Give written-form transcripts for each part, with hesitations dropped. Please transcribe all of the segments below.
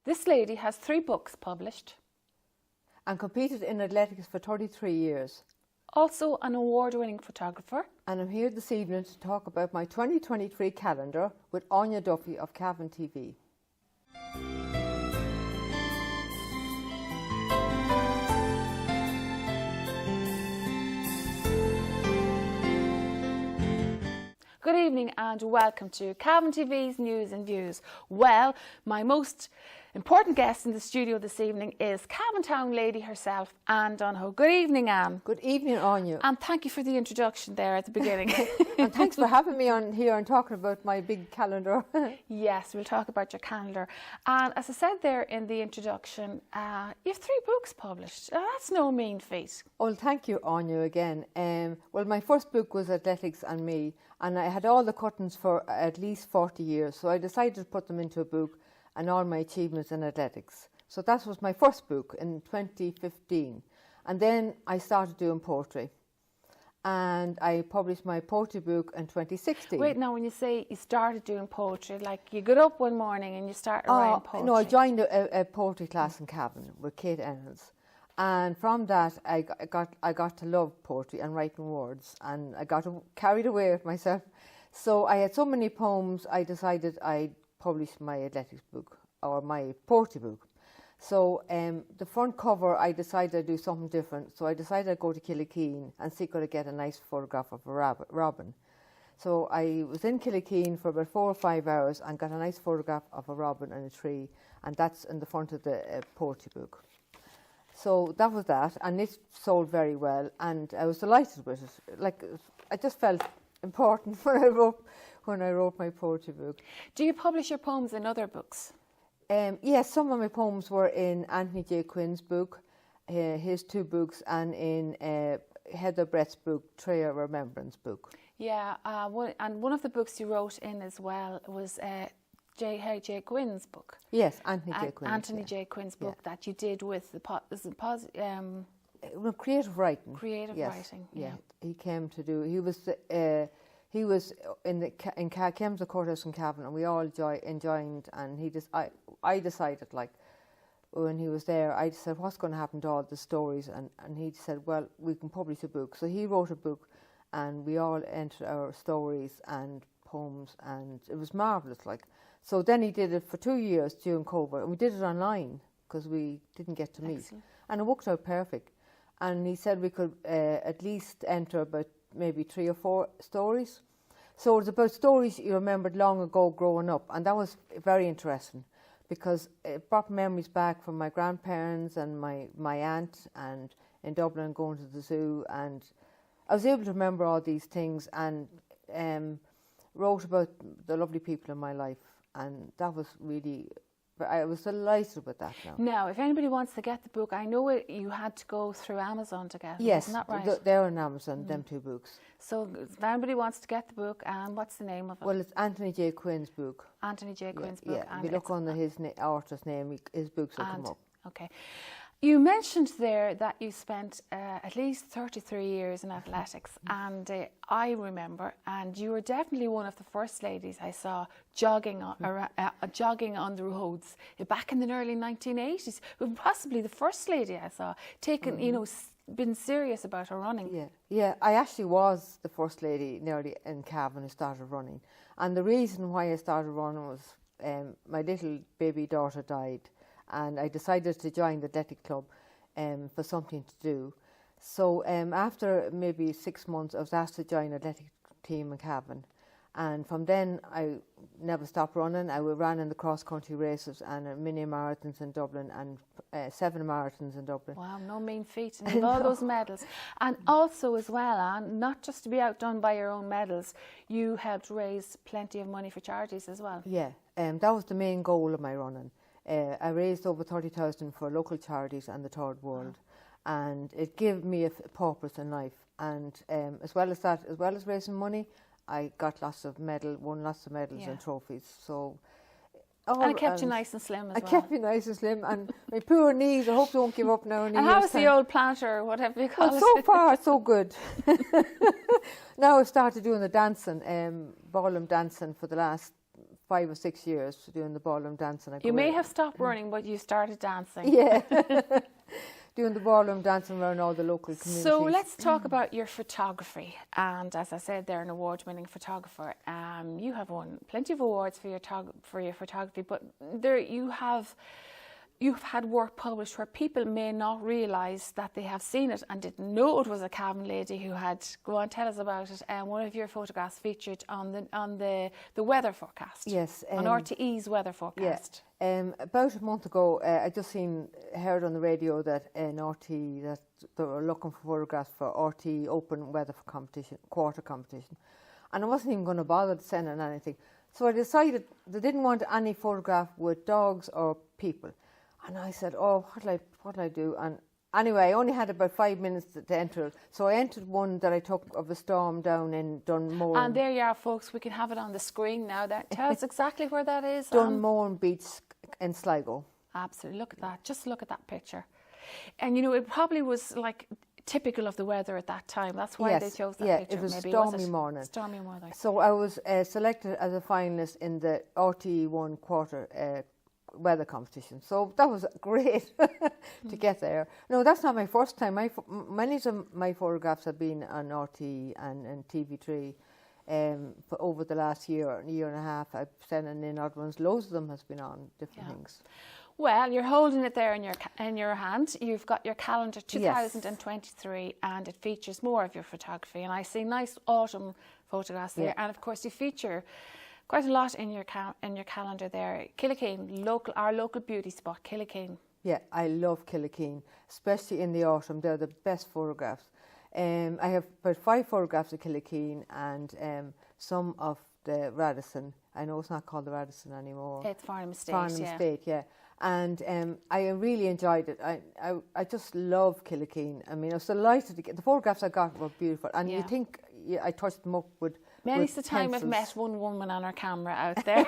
This lady has 3 books published. And competed in athletics for 33 years. Also an award-winning photographer. And I'm here this evening to talk about my 2023 calendar with Anya Duffy of Cavan TV. Good evening and welcome to Cavan TV's News and Views. Well, my most important guest in the studio this evening is Cavan Town lady herself, Anne Donohoe. Good evening, Anne. Good evening, Anya. And thank you for the introduction there at the beginning. And thanks for having me on here and talking about my big calendar. Yes, we'll talk about your calendar. And as I said there in the introduction, you have 3 books published. That's no mean feat. Well, thank you, Anya, again. Well, my first book was Athletics and Me, and I had all the cuttings for at least 40 years, so I decided to put them into a book and all my achievements in athletics. So that was my first book in 2015. And then I started doing poetry. And I published my poetry book in 2016. Wait, now when you say you started doing poetry, like you got up one morning and you started writing poetry? No, I joined a poetry class in Cavan with Kate Ennals. And from that, I got to love poetry and writing words, and I got carried away with myself. So I had so many poems, I decided I'd publish my athletics book, or my poetry book. So the front cover, I decided I'd do something different. So I decided I'd go to Killikeen and see could I get a nice photograph of a robin. So I was in Killikeen for about 4 or 5 hours and got a nice photograph of a robin and a tree, and that's in the front of the poetry book. So that was that, and it sold very well, and I was delighted with it. Like, I just felt important when I wrote my poetry book. Do you publish your poems in other books? Yes, some of my poems were in Anthony J. Quinn's book, his 2 books, and in Heather Brett's book, Trail of Remembrance book. Yeah, one of the books you wrote in as well was J. Quinn's book. Yes, Anthony J. Quinn's. Anthony J. Quinn's book that you did with the creative writing. Creative writing. Yeah, he came to do. He was in Kemsa Courthouse in Cavan, and we all enjoyed. And I decided, like, when he was there, I said, what's going to happen to all the stories? And he said, well, we can publish a book. So he wrote a book, and we all entered our stories and poems, and it was marvellous, like. So then he did it for 2 years during COVID, and we did it online because we didn't get to meet. Excellent. And it worked out perfect. And he said we could at least enter about maybe 3 or 4 stories. So it's about stories you remembered long ago growing up, and that was very interesting because it brought memories back from my grandparents and my aunt, and in Dublin going to the zoo, and I was able to remember all these things, and wrote about the lovely people in my life. And that was really, I was delighted with that now. Now, if anybody wants to get the book, I know you had to go through Amazon to get it, yes, isn't that right? They're on Amazon, them 2 books. So if anybody wants to get the book, what's the name of it? Well, it's Anthony J. Quinn's book. Anthony J. Quinn's book. Yeah, if you look under his author's name, his books will come up. Okay. You mentioned there that you spent at least 33 years in athletics, and I remember, and you were definitely one of the first ladies I saw jogging on the roads back in the early 1980s. Possibly the first lady I saw taking, been serious about her running. Yeah. I actually was the first lady nearly in Cavan who started running, and the reason why I started running was my little baby daughter died. And I decided to join the athletic club for something to do. So after maybe 6 months, I was asked to join an athletic team in Cavan. And from then, I never stopped running. I ran in the cross-country races and mini marathons in Dublin and 7 marathons in Dublin. Wow, no mean feat. And all those medals. And also as well, Anne, not just to be outdone by your own medals, you helped raise plenty of money for charities as well. Yeah, that was the main goal of my running. I raised over 30,000 for local charities and the Third World, and it gave me a purpose in life. And as well as that, as well as raising money, I got won lots of medals and trophies. So And it kept you nice and slim as well. It kept me nice and slim, and my poor knees, I hope they won't give up now. And how's the old planter, whatever you call it? So far, so good. Now I've started doing the dancing, ballroom dancing for the last 5 or 6 years doing the ballroom dancing. You may have stopped running, but you started dancing. Yeah. Doing the ballroom dancing around all the local communities. So let's talk about your photography. And as I said, they're an award-winning photographer. You have won plenty of awards for your photography, but you've had work published where people may not realise that they have seen it and didn't know it was a Cavan lady who had. Go on, tell us about it. And one of your photographs featured on the weather forecast. Yes. On RTE's weather forecast. Yeah. About a month ago, I just heard on the radio that in RTE that they were looking for photographs for RTE Open Weather Competition, quarter competition, and I wasn't even going to bother sending anything. So I decided they didn't want any photograph with dogs or people. And I said, oh, what'll I do? And anyway, I only had about 5 minutes to enter. So I entered one that I took of a storm down in Dunmore. And there you are, folks. We can have it on the screen now. Tell us exactly where that is. Dunmore Beach in Sligo. Absolutely. Look at that. Just look at that picture. And, it probably was like typical of the weather at that time. That's why they chose that picture. It was maybe. stormy morning. Stormy morning. So I was selected as a finalist in the RTE 1 quarter weather competition, so that was great to get there. No, that's not my first time. Many of my photographs have been on RTE and TV3 for over the last year and a half. I've sent in odd ones. Loads of them has been on different things. Well, you're holding it there in your hand. You've got your calendar 2023, and it features more of your photography. And I see nice autumn photographs there, and of course you feature quite a lot in your calendar there. Killikeen, our local beauty spot, Killikeen. Yeah, I love Killikeen, especially in the autumn. They're the best photographs. I have about 5 photographs of Killikeen and some of the Radisson. I know it's not called the Radisson anymore. It's Farnham Estate. Farnham Estate, yeah. And I really enjoyed it. I just love Killikeen. I mean, I was delighted to get the photographs I got were beautiful. And you think I touched them up with. Many's the time pencils. I've met one woman on her camera out there.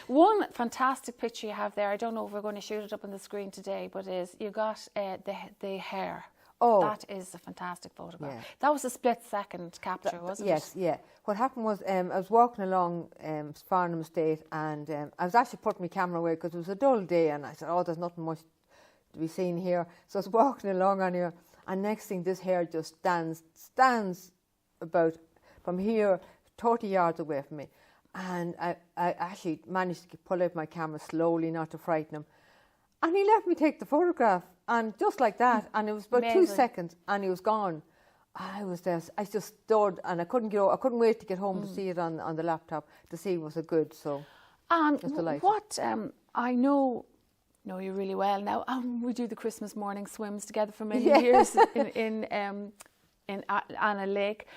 One fantastic picture you have there. I don't know if we're going to shoot it up on the screen today, but you got the hair. Oh, that is a fantastic photograph. Yeah. That was a split-second capture, wasn't it? Yes, yeah. What happened was I was walking along Farnham Estate, and I was actually putting my camera away because it was a dull day, and I said, oh, there's nothing much to be seen here. So I was walking along on here, and next thing, this hair just stands about from here 30 yards away from me. And I actually managed to pull out my camera slowly, not to frighten him. And he let me take the photograph, and just like that, and it was about Amazing. 2 seconds, and he was gone. I was there, I just stood, and I couldn't wait to get home to see it on the laptop, to see was it good, so just delighted. What, I know you really well now, we do the Christmas morning swims together for many years in Anna Lake.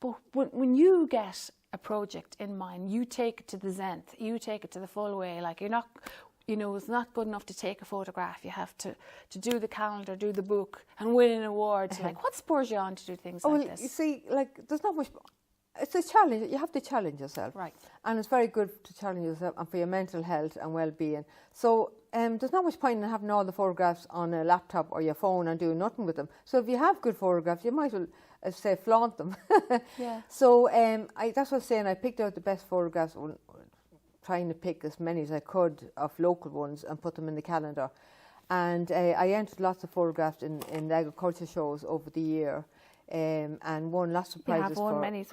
But when you get a project in mind, you take it to the nth, you take it to the full way. Like, you're not, it's not good enough to take a photograph. You have to do the calendar, do the book, and win an award. Like, what spurs you on to do things like this? You see, like, there's not much. It's a challenge. You have to challenge yourself, right? And it's very good to challenge yourself and for your mental health and well-being. So there's not much point in having all the photographs on a laptop or your phone and doing nothing with them. So if you have good photographs, you might as well say flaunt them. Yeah. So that's what I was saying. I picked out the best photographs, trying to pick as many as I could of local ones and put them in the calendar. And I entered lots of photographs in the agriculture shows over the year. And won lots of prizes. You have won many.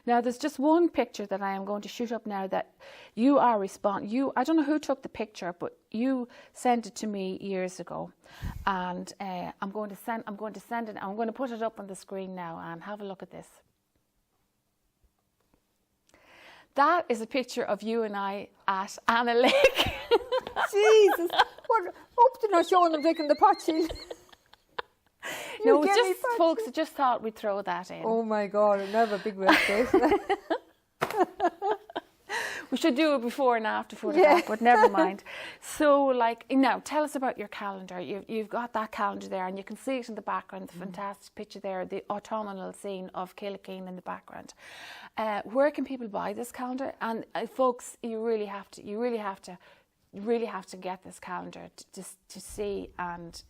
Now, there's just one picture that I am going to shoot up now that you are I don't know who took the picture, but you sent it to me years ago, and I'm going to send it. I'm going to put it up on the screen now, and have a look at this. That is a picture of you and I at Anna Lake. Jesus, hope they're not showing them taking the pot shield. No, folks, I just thought we'd throw that in. Oh my God, I never a big reputation. We should do a before and after photograph, but never mind. So, now tell us about your calendar. You've got that calendar there, and you can see it in the background, the fantastic picture there, the autumnal scene of Killikeen in the background. Where can people buy this calendar? And folks, you really have to get this calendar to see and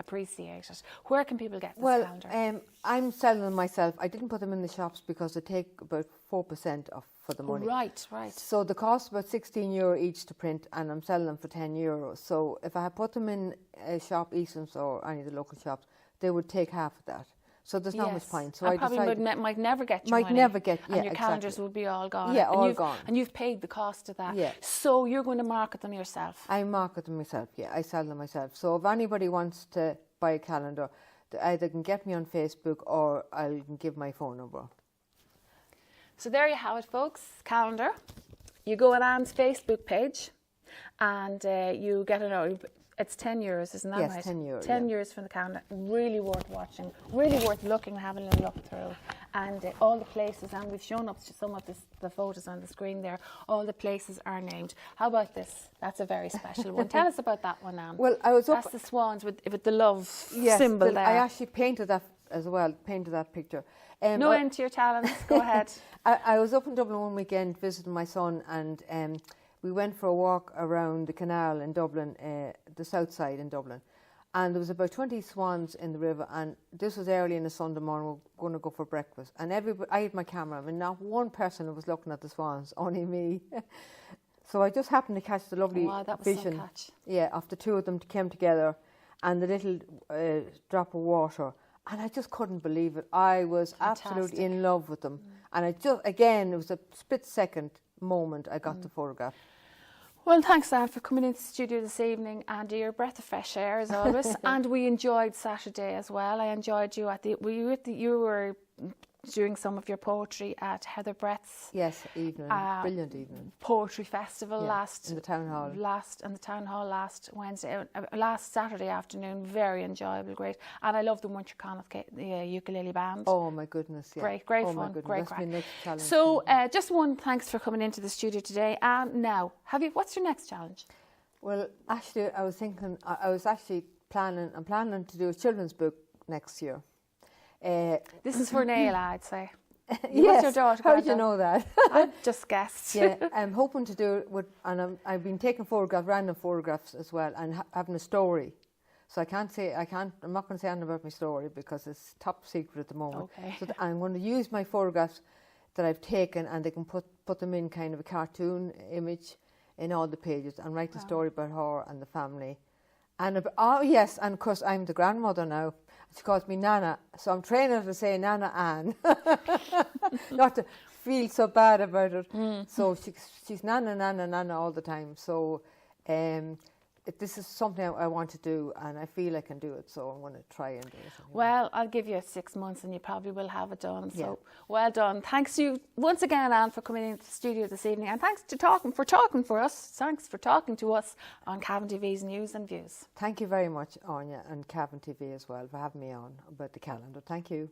appreciate it. Where can people get this calendar? I'm selling them myself. I didn't put them in the shops because they take about 4% of for the money. Right, right. So the cost is about €16 each to print, and I'm selling them for €10. So if I had put them in a shop, Easton's or any of the local shops, they would take half of that. So there's not much point. So and I probably decided, might never get your might money. never get, and yeah, your exactly. calendars would be all gone. Yeah, and all you've, gone. And you've paid the cost of that. Yeah. So you're going to market them yourself. I market them myself, yeah, I sell them myself. So if anybody wants to buy a calendar, they either can get me on Facebook or I can give my phone number. So there you have it, folks. Calendar. You go on Anne's Facebook page and you get it's €10, isn't that Yes, right? €10, €10 for the calendar. Really worth watching. Really worth looking and having a look through. And all the places, and we've shown up some of the photos on the screen there, all the places are named. How about this? That's a very special one. Tell us about that one, Anne. Well, I was up... That's the swans with the love Yes, symbol there. I actually painted that as well, painted that picture. No end to your talents. Go ahead. I was up in Dublin one weekend visiting my son, and we went for a walk around the canal in Dublin, the south side in Dublin. And there was about 20 swans in the river, and this was early in a Sunday morning. We were going to go for breakfast, and I had my camera, and not one person was looking at the swans, only me. So I just happened to catch the lovely that was vision, some catch. yeah, of the two of them came together, and the little drop of water, and I just couldn't believe it. I was absolutely in love with them, and I just, again, it was a split second moment I got the photograph. Well, thanks, Anne, for coming into the studio this evening, and you're a breath of fresh air as always. And we enjoyed Saturday as well. I enjoyed you you were doing some of your poetry at Heather Brett's Yes, evening, brilliant evening. poetry festival In the town hall. Last Wednesday, last Saturday afternoon. Very enjoyable, great. And I love the Winter Connacht ukulele band. Oh my goodness, yeah. Great oh fun, my goodness. great That's crack. my next challenge. So, just one thanks for coming into the studio today. And now, what's your next challenge? Well, actually, I was thinking, I was actually planning to do a children's book next year. This is for Naila, I'd say. Yes, What's your daughter? how did you know that? I just guessed. Yeah, I'm hoping to do it with, and I've been taking random photographs as well, and having a story. So I'm not going to say anything about my story because it's top secret at the moment. Okay. So I'm going to use my photographs that I've taken, and they can put them in kind of a cartoon image in all the pages, and write the story about her and the family. And yes, and of course I'm the grandmother now. She calls me Nana, so I'm training her to say Nana Anne, not to feel so bad about it. So she's Nana, Nana, Nana all the time. So this is something I want to do, and I feel I can do it, so I'm going to try and do it. Well, I'll give you 6 months and you probably will have it done. So Yeah. well done. Thanks to you once again, Anne, for coming into the studio this evening, and thanks for talking to us on Cavan TV's News and Views. Thank you very much, Anya, and Cavan TV as well, for having me on about the calendar. Thank you.